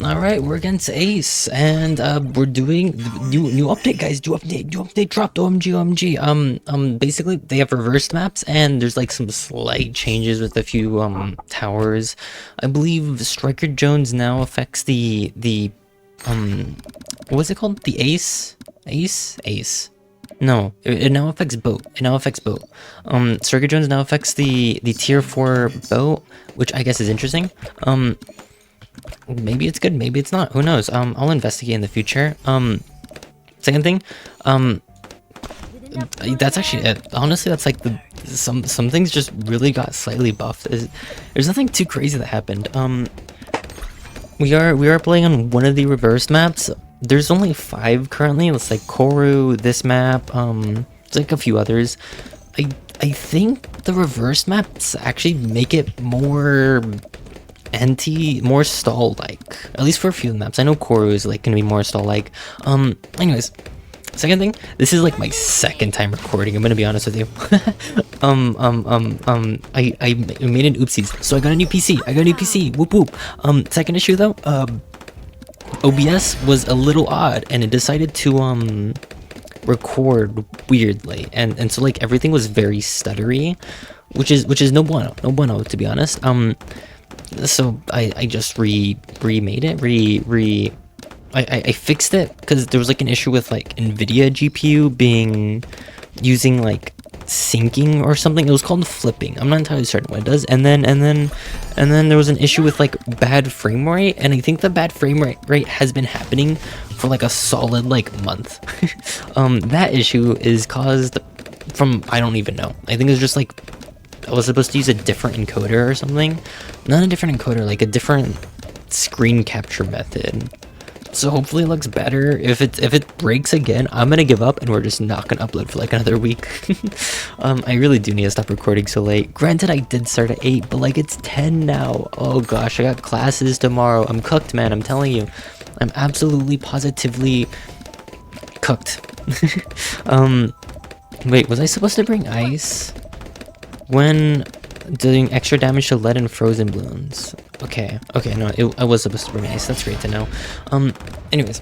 All right, we're against Ace, and we're doing new update, guys. New update dropped. OMG. Basically they have reversed maps, and there's like some slight changes with a few towers. I believe Striker Jones now affects the what's it called? The Ace. No, it now affects boat. Striker Jones now affects the tier 4 boat, which I guess is interesting. Maybe it's good, maybe it's not, who knows. I'll investigate in the future. Second thing, that's actually it. Honestly, that's like some things just really got slightly buffed. There's nothing too crazy that happened. We are playing on one of the reverse maps. There's only 5 currently. It's like Koru, this map, there's like a few others. I think the reverse maps actually make it more more stall like, at least for a few maps. I know Koru is like gonna be more stall like. Anyways, second thing, this is like my second time recording, I'm gonna be honest with you. I made an oopsies, so I got a new PC. Whoop whoop. Second issue though, OBS was a little odd and it decided to record weirdly, and so like everything was very stuttery, which is no bueno to be honest. So I just remade it, I fixed it because there was like an issue with like NVIDIA GPU using like syncing or something. It was called flipping. I'm not entirely certain what it does. And then there was an issue with like bad frame rate, and I think the bad frame rate has been happening for like a solid like month. That issue is caused from, I don't even know. I think it's just like I was supposed to use a different encoder or something. Not a different encoder, like a different screen capture method. So hopefully it looks better. If it breaks again, I'm gonna give up and we're just not gonna upload for like another week. I really do need to stop recording so late. Granted, I did start at 8, but like it's 10 now. Oh gosh, I got classes tomorrow. I'm cooked, man, I'm telling you. I'm absolutely positively cooked. Wait, was I supposed to bring ice? When doing extra damage to lead and frozen balloons. Okay, no, I was supposed to bring ice. That's great to know. Anyways,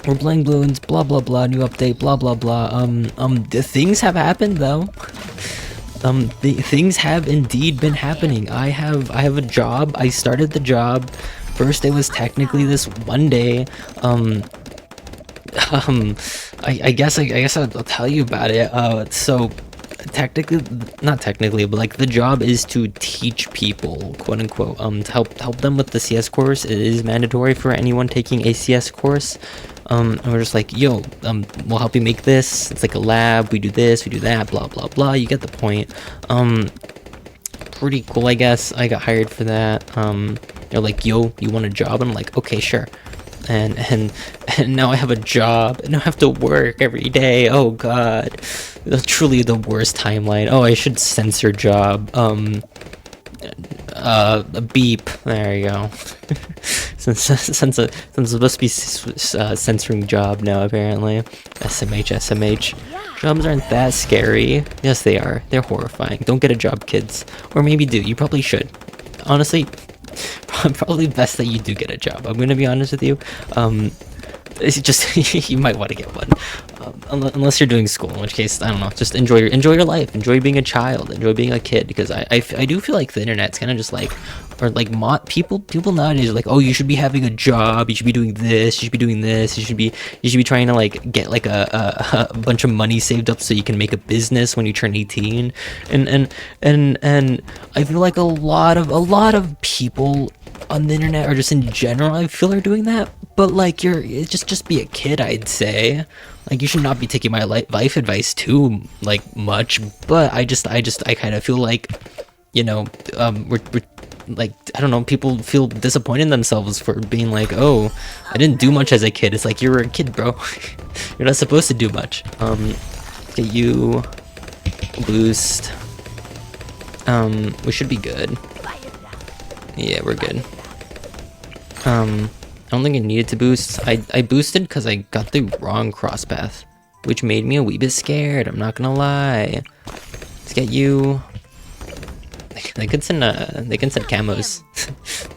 we're playing balloons. Blah blah blah. New update. Blah blah blah. The things have happened though. The things have indeed been happening. I have a job. I started the job. First day was technically this one day. I guess I'll tell you about it. So. Not technically, but like the job is to teach people, quote unquote, to help them with the CS course. It is mandatory for anyone taking a CS course. And we're just like, yo, we'll help you make this. It's like a lab. We do this, we do that, blah blah blah. You get the point. Pretty cool, I guess. I got hired for that. They're like, yo, you want a job? And I'm like, okay, sure. And now I have a job and I have to work every day. Oh god, truly the worst timeline. Oh, I should censor job. A beep. There you go. since I'm supposed to be censoring job now, apparently. SMH. Jobs aren't that scary. Yes, they are. They're horrifying. Don't get a job, kids. Or maybe do. You probably should. Honestly. Probably best that you do get a job. I'm gonna be honest with you. It's just you might want to get one, unless you're doing school. In which case, I don't know. Just enjoy your life. Enjoy being a child. Enjoy being a kid. Because I do feel like the internet's kind of just like, or like people nowadays are like, oh, you should be having a job. You should be doing this. You should be doing this. You should be trying to like get like a bunch of money saved up so you can make a business when you turn 18. And I feel like a lot of people on the internet, or just in general, I feel are doing that. But like just be a kid, I'd say. Like you should not be taking my life advice too like much. But I kind of feel like, you know, we're like, I don't know, people feel disappointed in themselves for being like, oh, I didn't do much as a kid. It's like, you're a kid, bro. You're not supposed to do much. Get you boost. We should be good. Yeah, we're good. I don't think I needed to boost. I boosted because I got the wrong cross path, which made me a wee bit scared, I'm not gonna lie. Let's get you. They can send camos.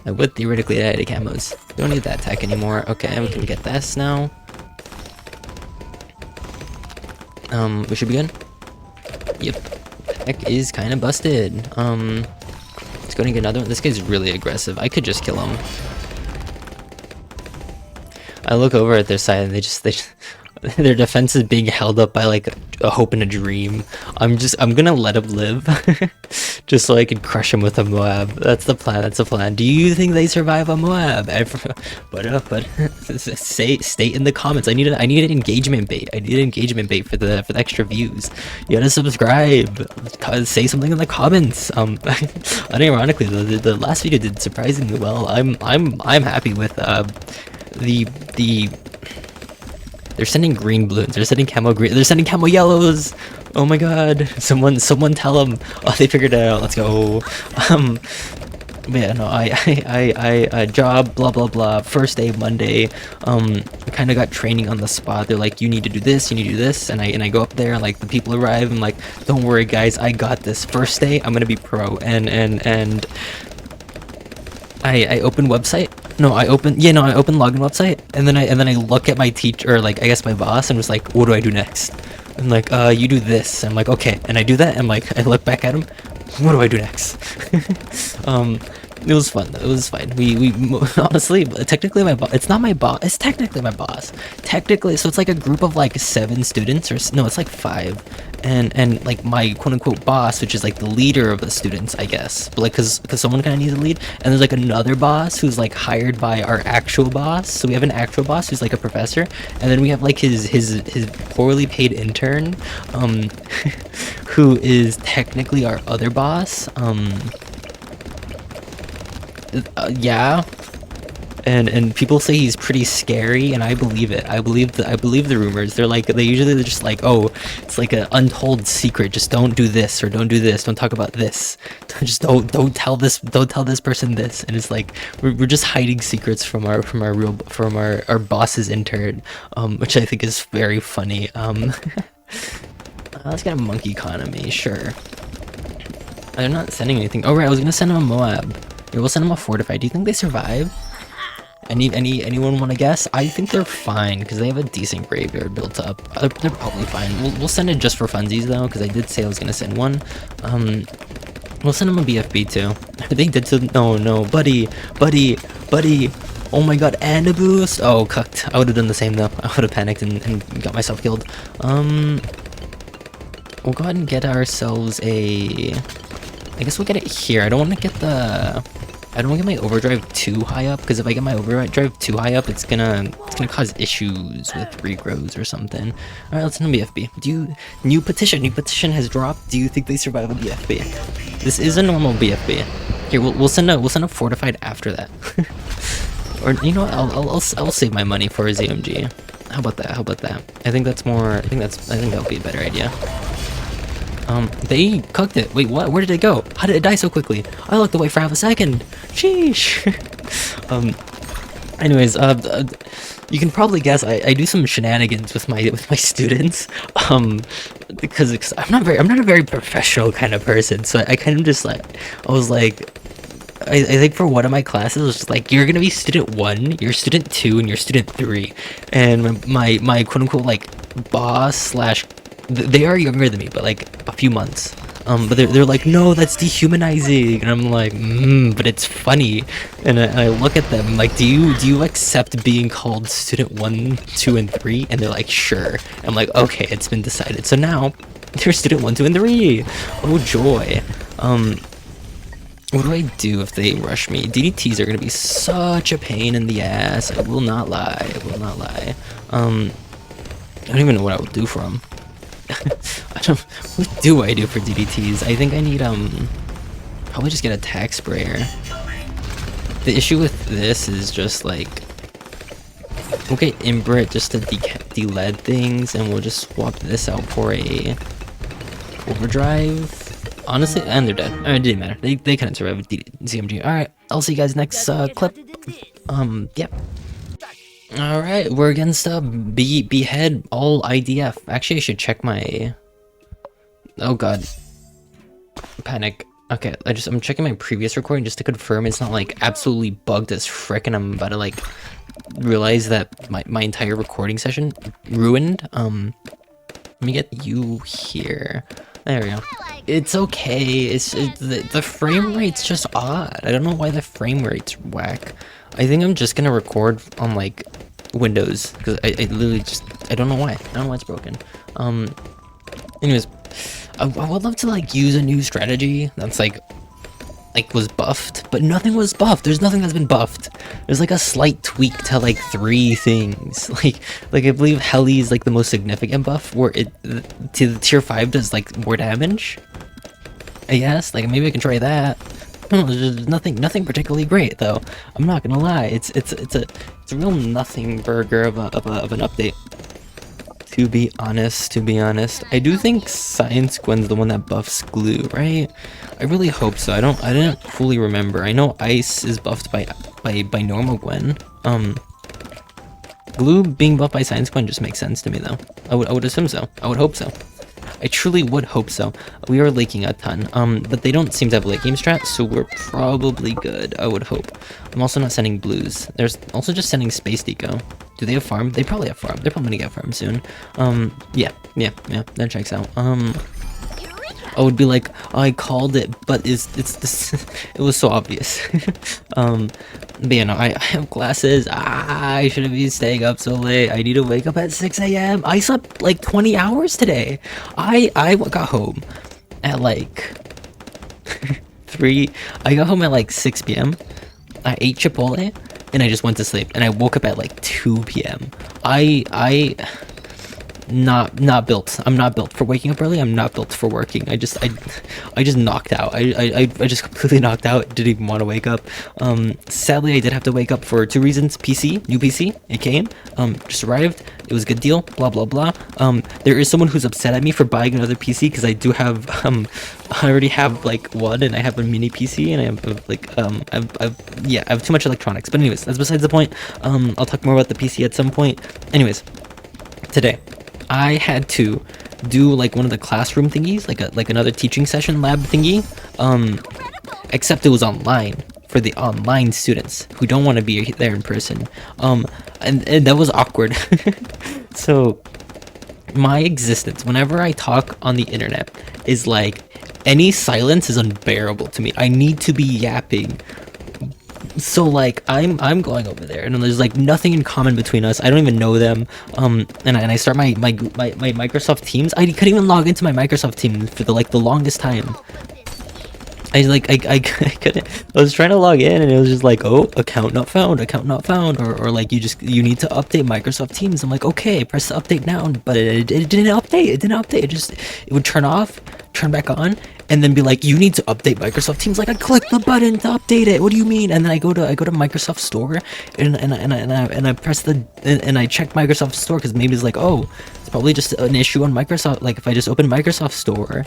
I would theoretically add the camos. Don't need that tech anymore. Okay, we can get this now. We should be good. Yep. Tech is kind of busted. Let's go and get another one. This guy's really aggressive. I could just kill him. I look over at their side and they just their defense is being held up by like a hope and a dream. I'm gonna let him live. Just so I can crush him with a Moab. That's the plan, that's the plan. Do you think they survive a Moab? But state in the comments. I need an engagement bait. I need an engagement bait for the extra views. You gotta subscribe. Say something in the comments. Unironically though, the last video did surprisingly well. I'm happy with they're sending green balloons. They're sending camo green. They're sending camo yellows. Oh my god! Someone tell them. Oh, they figured it out. Let's go. But yeah, no, I job blah blah blah. First day Monday. Kind of got training on the spot. They're like, you need to do this, you need to do this, and I go up there. Like the people arrive. I'm like, don't worry guys, I got this. First day, I'm gonna be pro. And I open website. No, I open login website, and then I look at my teacher, or like I guess my boss, and was like, what do I do next? And like, you do this. I'm like, okay, and I do that, and like I look back at him, what do I do next? It was fun though. It was fine. We honestly, technically my boss. It's not my boss. It's technically my boss. Technically, so it's like a group of like 7 students, or no, it's like 5, and like my quote unquote boss, which is like the leader of the students, I guess. But like, cause someone kind of needs a lead, and there's like another boss who's like hired by our actual boss. So we have an actual boss who's like a professor, and then we have like his poorly paid intern, who is technically our other boss. Yeah, and people say he's pretty scary, and I believe it. I believe the rumors. They're just like, oh, it's like an untold secret. Just don't do this, or don't do this. Don't talk about this. Just don't tell this. Don't tell this person this. And it's like we're just hiding secrets from our boss's intern, which I think is very funny. Let's get a monkey economy, sure. I'm not sending anything. Oh right, I was gonna send him a Moab. Yeah, we'll send them a fortified. Do you think they survive? Anyone want to guess? I think they're fine because they have a decent graveyard built up. They're probably fine. We'll send it just for funsies though, because I did say I was gonna send one. We'll send them a BFB too. They did so. No, buddy. Oh my god, and a boost. Oh, cucked. I would have done the same though. I would have panicked and got myself killed. We'll go ahead and get ourselves a. I guess we'll get it here. I don't want to get my overdrive too high up, because if I get my overdrive too high up, it's gonna cause issues with regrows or something. All right, let's send a BFB. New petition has dropped. Do you think they survive a BFB? This is a normal BFB. Here, we'll send a fortified after that. Or you know what? I'll save my money for a ZMG. How about that? I think that'll be a better idea. They cooked it. Wait, what? Where did it go? How did it die so quickly? I looked away for half a second. Sheesh. Anyways, you can probably guess I do some shenanigans with my students. Because I'm not a very professional kind of person, so I kind of just like, I think for one of my classes, it was just like, you're gonna be student 1, you're student 2, and you're student 3. And my quote unquote like boss slash, they are younger than me, but like a few months. But they're like, no, that's dehumanizing, and I'm like, but it's funny. And I look at them like, do you accept being called student 1, 2, and 3? And they're like, sure. I'm like, okay, it's been decided. So now they're student 1, 2, and 3. Oh joy. What do I do if they rush me? DDTs are gonna be such a pain in the ass. I will not lie. I don't even know what I would do for them. What do I do for DDTs? I think I need probably just get a tack sprayer. The issue with this is just like, we'll get Imbrit just to de-lead things, and we'll just swap this out for a overdrive. Honestly, and they're dead. It didn't matter. They couldn't survive with ZMG. Alright, I'll see you guys next clip. Yep. Alright, we're against Behead all IDF. Actually, I should check my... Oh god. Panic. Okay, I'm checking my previous recording just to confirm it's not like absolutely bugged as frick, and I'm about to like realize that my entire recording session ruined. Let me get you here. There we go. It's okay. The frame rate's just odd. I don't know why the frame rate's whack. I think I'm just gonna record on like Windows because I literally just I don't know why. I don't know why it's broken. Anyways, I would love to like use a new strategy that's like was buffed, but nothing was buffed. There's nothing that's been buffed. There's like a slight tweak to like 3 things. Like I believe Heli is like the most significant buff, where it to the tier 5 does like more damage. I guess like maybe I can try that. There's nothing particularly great though. I'm not gonna lie. It's a real nothing burger of an update. To be honest, I do think Science Gwen's the one that buffs Glue, right? I really hope so. I didn't fully remember. I know Ice is buffed by normal Gwen. Glue being buffed by Science Gwen just makes sense to me though. I would assume so. I would hope so. I truly would hope so. We are laking a ton, but they don't seem to have late game strats, so we're probably good, I would hope. I'm also not sending blues. There's also just sending Space Deco. Do they have farm? They probably have farm. They're probably gonna get farm soon. Yeah, that checks out. I would be like, oh, I called it, but it's this. It was so obvious. But you know, I have classes. I shouldn't be staying up so late. I need to wake up at 6 a.m. I slept like 20 hours today. I got home at like 3. I got home at like 6 p.m. I ate Chipotle and I just went to sleep. And I woke up at like 2 p.m. Not built. I'm not built for waking up early. I'm not built for working. I just knocked out. I just completely knocked out. Didn't even want to wake up. Sadly I did have to wake up for 2 reasons. New PC, it came, just arrived. It was a good deal, blah blah blah. There is someone who's upset at me for buying another PC because I do have I already have like one, and I have a mini PC, and I have like I have too much electronics. But anyways, that's besides the point. I'll talk more about the PC at some point. Anyways, today I had to do like one of the classroom thingies, like another teaching session lab thingy, except it was online for the online students who don't want to be there in person, and that was awkward. So my existence whenever I talk on the internet is like any silence is unbearable to me. I need to be yapping. So like I'm going over there and there's like nothing in common between us. I don't even know them. And I start my Microsoft Teams. I couldn't even log into my Microsoft Teams for the longest time. I couldn't. I was trying to log in and it was just like, oh, account not found, or like you need to update Microsoft Teams. I'm like, okay, press the update now, but it didn't update. It would turn off, turn back on, and then be like, you need to update Microsoft Teams. Like I click the button to update it. What do you mean? And then I go to Microsoft Store and I press and I check Microsoft Store because maybe it's like, oh, it's probably just an issue on Microsoft. Like if I just open Microsoft Store.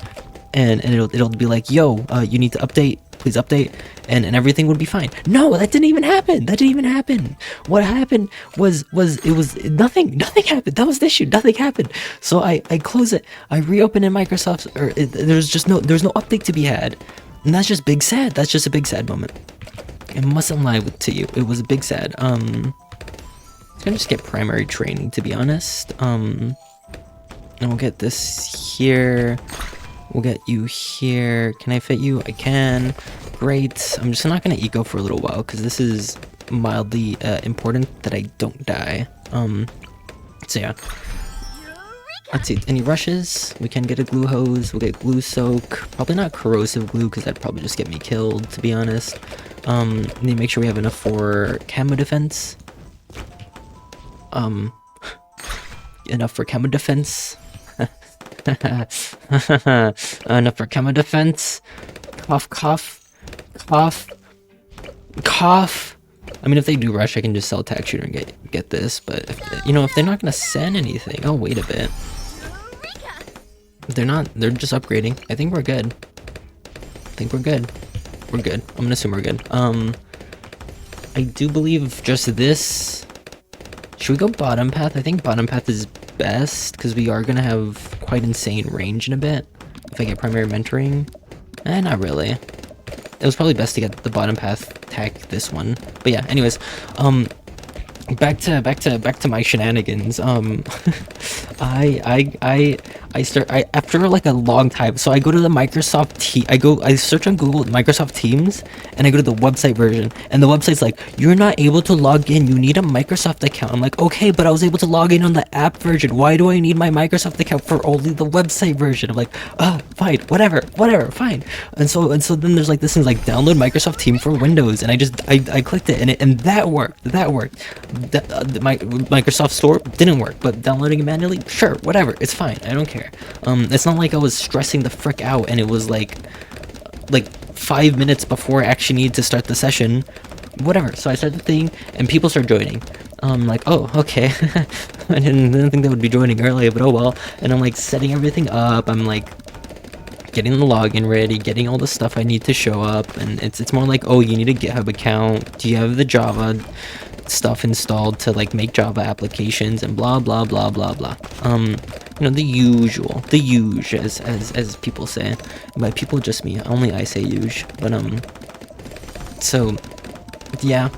And it'll be like, yo, you need to update, please update, and everything would be fine. No, that didn't even happen. What happened was it was nothing happened. That was the issue. Nothing happened. So I close it. I reopen in Microsoft. There's no update to be had, and that's just big sad. That's just a big sad moment. I mustn't lie to you. It was a big sad. I'm gonna just get primary training, to be honest. And we'll get this here. We'll get you here. Can I fit you? I can. Great. I'm just not gonna eco for a little while because this is mildly important that I don't die. So yeah. Let's see. Any rushes? We can get a glue hose. We'll get glue soak. Probably not corrosive glue because that'd probably just get me killed, to be honest. Need to make sure we have enough for camo defense. Enough for camo defense. Enough for camo defense. Cough. I mean, if they do rush, I can just sell tack shooter and get this. But if they're not gonna send anything, I'll wait a bit. If they're not, they're just upgrading. I think we're good. We're good. I'm gonna assume we're good. I do believe just this. Should we go bottom path? I think bottom path is best because we are gonna have quite insane range in a bit if I get primary mentoring. Not really. It was probably best to get the bottom path tag this one. But yeah, anyways, back to my shenanigans. I after like a long time, so I go to the I search on Google Microsoft Teams, and I go to the website version, and the website's like, you're not able to log in, you need a Microsoft account. I'm like, okay, but I was able to log in on the app version, why do I need my Microsoft account for only the website version? I'm like, fine, whatever, fine. And so then there's like this thing like download Microsoft Team for Windows, and I clicked it, and that worked. My Microsoft Store didn't work, but downloading it manually, sure, whatever, it's fine, I don't care. It's not like I was stressing the frick out, and it was like 5 minutes before I actually needed to start the session. Whatever. So I start the thing, and people start joining. Like, oh, okay. I didn't think they would be joining earlier, but oh well. And I'm like setting everything up. I'm like getting the login ready, getting all the stuff I need to show up, and it's more like, oh, you need a GitHub account. Do you have the Java stuff installed to like make Java applications and blah blah blah blah blah. You know, the usual, as people say. By people, just me. Only I say usual. But so yeah,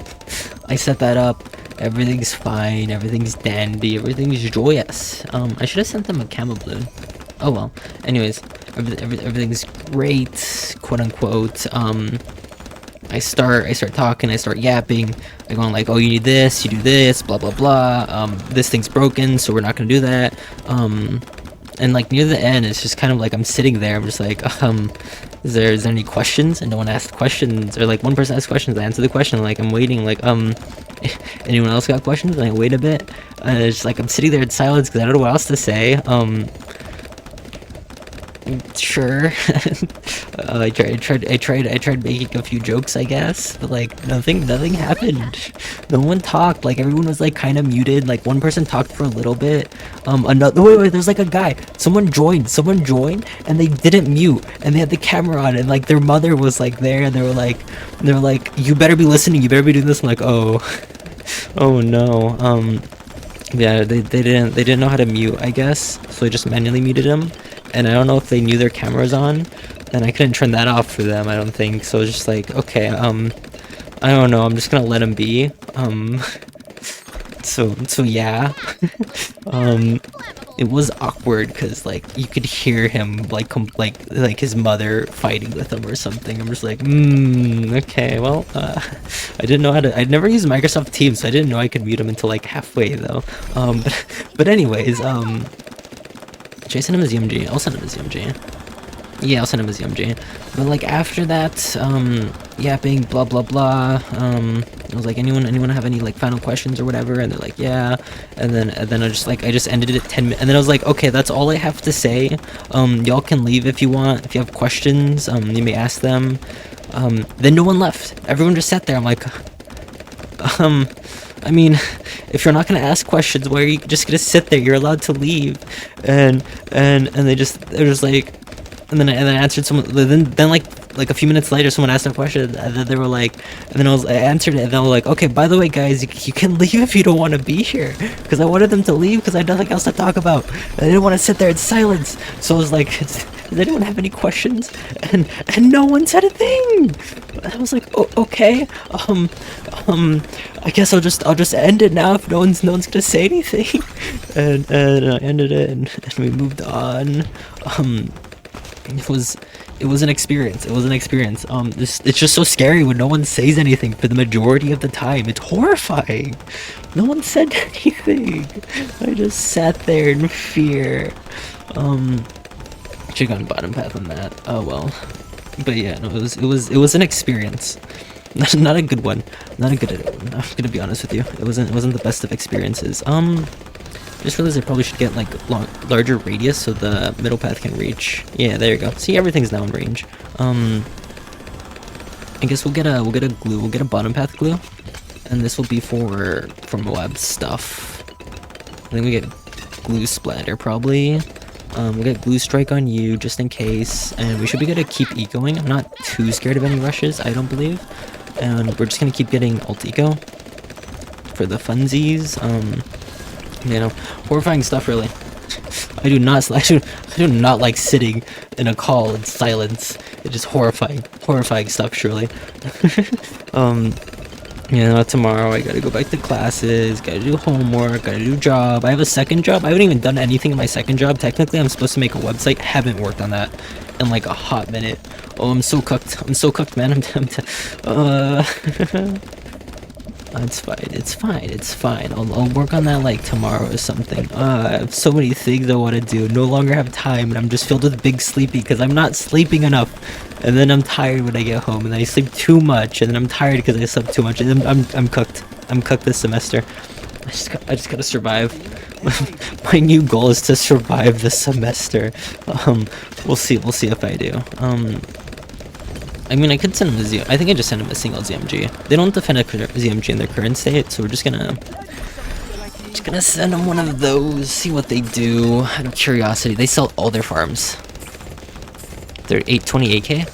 I set that up. Everything's fine. Everything's dandy. Everything's joyous. I should have sent them a camo balloon. Oh well. Anyways, everything's great, quote unquote. I start talking, I start yapping, I go on like, oh, you need this, you do this, blah blah blah, this thing's broken, so we're not gonna do that, and like near the end, it's just kind of like I'm sitting there, I'm just like, is there any questions? And no one asked questions, or like one person asked questions, I answer the question, like I'm waiting, like, anyone else got questions? And I wait a bit, and it's just like I'm sitting there in silence because I don't know what else to say. Sure. I tried making a few jokes, I guess, but like nothing happened. No one talked. Like everyone was like kind of muted. Like one person talked for a little bit. Another wait, there's like a guy. Someone joined, and they didn't mute, and they had the camera on, and like their mother was like there, and they were like, you better be listening. You better be doing this. I'm like, oh, oh no. Yeah, they didn't know how to mute, I guess, so I just manually muted them. And I don't know if they knew their cameras on, and I couldn't turn that off for them, I don't think. So it's just like, okay, I don't know, I'm just gonna let him be. So yeah. It was awkward because like you could hear him like his mother fighting with him or something. I'm just like, okay, well, I didn't know how to. I'd never used Microsoft Teams, so I didn't know I could mute him until like halfway though. But anyways, should I send him a ZMG? I'll send him a ZMG. Yeah, I'll send him a ZMG. But like after that, yapping, blah blah blah. I was like, anyone have any like final questions or whatever? And they're like, yeah. And then I just ended it at 10 minutes. And then I was like, okay, that's all I have to say. Y'all can leave if you want. If you have questions, you may ask them. Then no one left. Everyone just sat there. I'm like, I mean, if you're not gonna ask questions, why are you just gonna sit there? You're allowed to leave. And they're just like, and then I answered someone. Then like a few minutes later, someone asked a question, and then they were like, and then I answered it, and they were like, okay, by the way, guys, you can leave if you don't want to be here, because I wanted them to leave because I had nothing else to talk about. I didn't want to sit there in silence, so I was like, does anyone have any questions? And no one said a thing. I was like, oh, okay, I guess I'll just end it now if no one's gonna say anything. And I ended it, and we moved on. It was an experience. It's just so scary when no one says anything for the majority of the time. It's horrifying. No one said anything. I just sat there in fear. Should've gone bottom path on that. Oh well. But yeah, no, it was an experience. Not a good one. Not a good one. I'm gonna be honest with you. It wasn't the best of experiences. Just realized I probably should get like larger radius so the middle path can reach. Yeah, there you go. See, everything's now in range. I guess we'll get a glue. We'll get a bottom path glue, and this will be for Moab stuff. I think we get glue splatter probably. We'll get glue strike on you just in case, and we should be good to keep ecoing. I'm not too scared of any rushes, I don't believe, and we're just gonna keep getting alt eco for the funsies. You know, horrifying stuff really. I do not. I do not like sitting in a call in silence. It's just horrifying stuff. Surely. Tomorrow I gotta go back to classes. Gotta do homework. Gotta do job. I have a second job. I haven't even done anything in my second job. Technically, I'm supposed to make a website. Haven't worked on that in like a hot minute. Oh, I'm so cooked. I'm so cooked, man. It's fine. It's fine. It's fine. I'll work on that like tomorrow or something. I have so many things I want to do. No longer have time, and I'm just filled with big sleepy because I'm not sleeping enough. And then I'm tired when I get home, and then I sleep too much, and then I'm tired because I slept too much. And I'm cooked. I'm cooked this semester. I just gotta survive. My new goal is to survive the semester. We'll see if I do. I mean, I could send him a I think I just sent him a single ZMG. They don't defend a ZMG in their current state, so we're just gonna send them one of those, see what they do. Out of curiosity, they sell all their farms. They're 28k.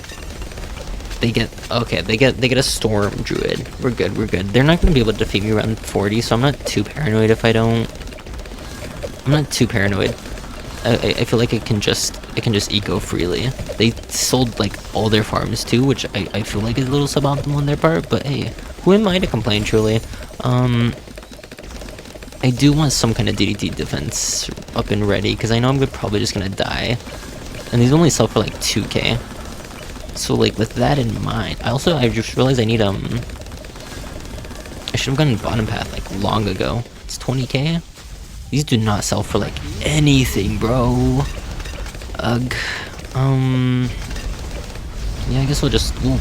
They get a storm druid. We're good. They're not gonna be able to defeat me around 40, so I'm not too paranoid if I don't. I'm not too paranoid. I feel like I can just eco freely. They sold like all their farms too, which I feel like is a little suboptimal on their part, but hey, who am I to complain, truly? I do want some kind of DDT defense up and ready, because I know I'm probably just gonna die. And these only sell for like 2k. So like with that in mind, I just realized I need I should have gone bottom path like long ago. It's 20k. These do not sell for like anything, bro. Ugh. Yeah, I guess we'll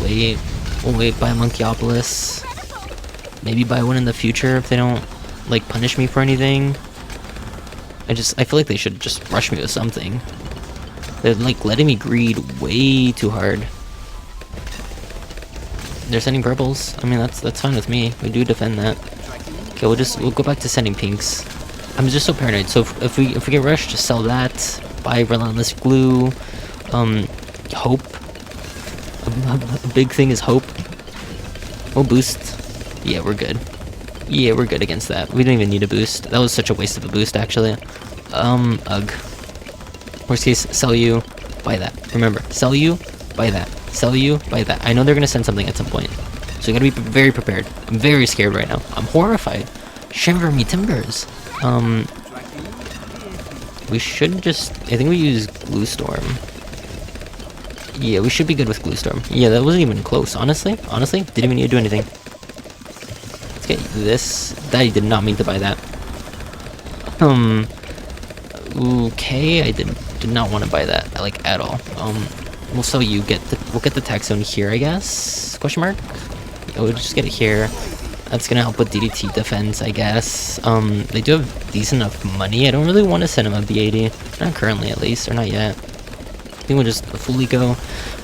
wait. We'll wait, buy Monkeyopolis. Maybe buy one in the future if they don't like punish me for anything. I feel like they should just rush me with something. They're like letting me greed way too hard. They're sending purples. I mean, that's fine with me. We do defend that. Okay, we'll go back to sending pinks. I'm just so paranoid. So if we get rushed, just sell that. Buy Relentless Glue. Hope. A big thing is hope. We'll boost. Yeah, we're good. Yeah, we're good against that. We don't even need a boost. That was such a waste of a boost, actually. Ugh. Worst case, sell you, buy that. Remember, sell you, buy that. Sell you, buy that. I know they're gonna send something at some point, so you gotta be very prepared. I'm very scared right now. I'm horrified. Shiver me timbers. We should just... I think we use Glue Storm. Yeah, we should be good with Glue Storm. Yeah, that wasn't even close, honestly. Didn't even need to do anything. Let's get this. I did not mean to buy that. Okay, I did not want to buy that, like, at all. We'll sell you, we'll get the tax zone here, I guess? Question mark? Yeah, we'll just get it here. That's gonna help with DDT defense, I guess. They do have decent enough money. I don't really want to send them a B80. Not currently, at least, or not yet. I think we'll just fully go,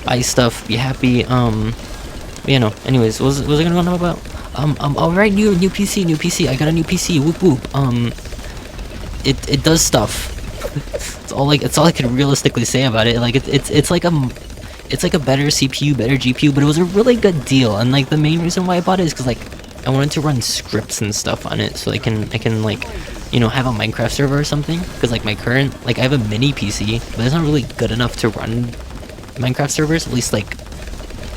buy stuff, be happy. Yeah, no. Anyways, what was I gonna go on about? Alright, new PC. I got a new PC. Whoop whoop. It does stuff. It's all I can realistically say about it. Like it's like a better CPU, better GPU, but it was a really good deal. And like the main reason why I bought it is because like I wanted to run scripts and stuff on it, so I can like, you know, have a Minecraft server or something. Because like my current, like I have a mini PC, but it's not really good enough to run Minecraft servers, at least like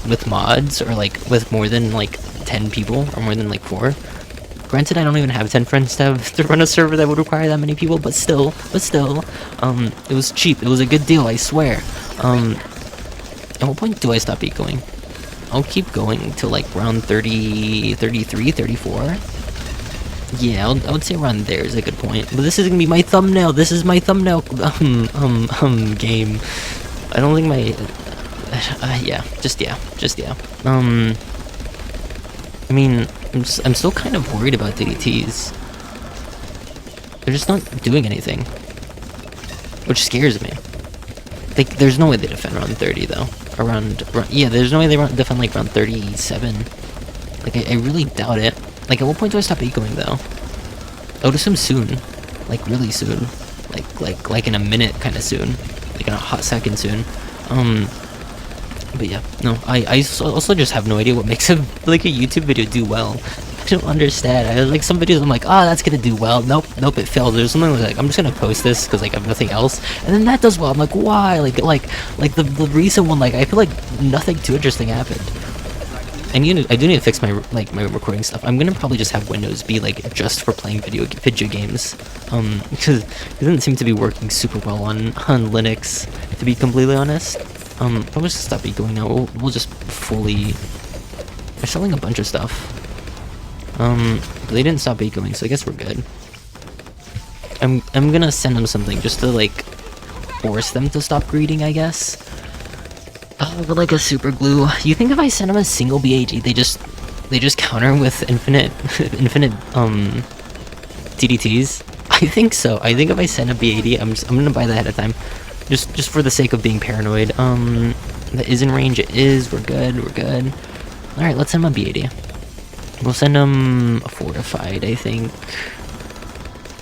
with mods or like with more than like 10 people or more than like 4. Granted, I don't even have 10 friends to run a server that would require that many people, but still, it was cheap. It was a good deal, I swear. At what point do I stop ecoing? I'll keep going till like round 30, 33, 34. Yeah, I would say around there is a good point. But this is gonna be my thumbnail. This is my thumbnail game. I don't think my yeah. I mean, I'm still kind of worried about DDTs. They're just not doing anything, which scares me. Like, there's no way they defend round 30 though. Yeah, there's no way they defend like round 37. Like, I really doubt it. Like, at what point do I stop ecoing though? I would assume soon, like really soon, like in a minute, kind of soon, like in a hot second soon. But yeah, no, I also just have no idea what makes like a YouTube video do well. I don't understand. Like some videos I'm like, oh, that's gonna do well. Nope, nope, it failed. There's something like I'm just gonna post this because like I have nothing else, and then that does well. I'm like, why? Like the recent one, like I feel like nothing too interesting happened. I do need to fix my my recording stuff. I'm gonna probably just have Windows be like just for playing video games, because it doesn't seem to be working super well on Linux, to be completely honest. Probably just stop going now. We'll just fully. They're selling a bunch of stuff. But they didn't stop going, so I guess we're good. I'm gonna send them something just to like force them to stop greeting, I guess. But like a super glue. You think if I send them a single BAG, they just counter with infinite TDTs? I think so. I think if I send a BAD, I'm gonna buy that ahead of time, just for the sake of being paranoid. That is in range. It is. We're good. We're good. All right, let's send them a BAD. We'll send them a fortified, I think.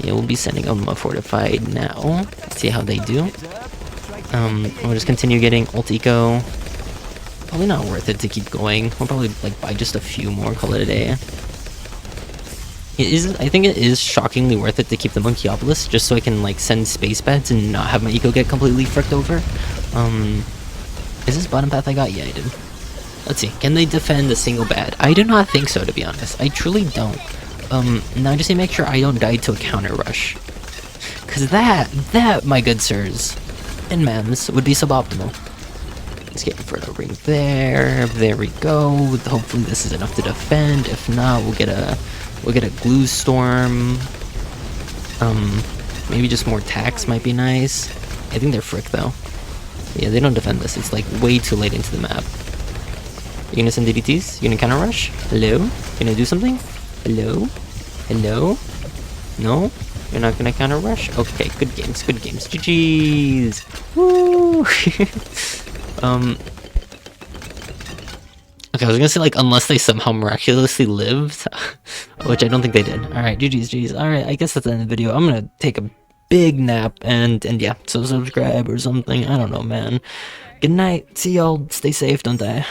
Yeah, we'll be sending them a fortified now. See how they do. We'll just continue getting ult eco. Probably not worth it to keep going. We'll probably like buy just a few more, call it a day. I think it is shockingly worth it to keep the Monkeyopolis, just so I can like send space beds and not have my eco get completely fricked over. Is this bottom path I got? Yeah, I did. Let's see, can they defend a single bad? I do not think so, to be honest. I truly don't. Now just to make sure I don't die to a counter rush. Cause that, my good sirs and ma'ams, would be suboptimal. Let's get further ring there. There we go. Hopefully this is enough to defend. If not, we'll get a glue storm. Maybe just more tax might be nice. I think they're frick though. Yeah, they don't defend this. It's like way too late into the map. You gonna send DDTs? You gonna counter rush? Hello? You gonna do something? Hello? Hello? No? You're not gonna counter rush? Okay, good games, good games. GG's! Woo! Okay, I was gonna say like unless they somehow miraculously lived, which I don't think they did. Alright, GG's. Alright, I guess that's the end of the video. I'm gonna take a big nap and yeah, so subscribe or something. I don't know, man. Good night. See y'all. Stay safe. Don't die.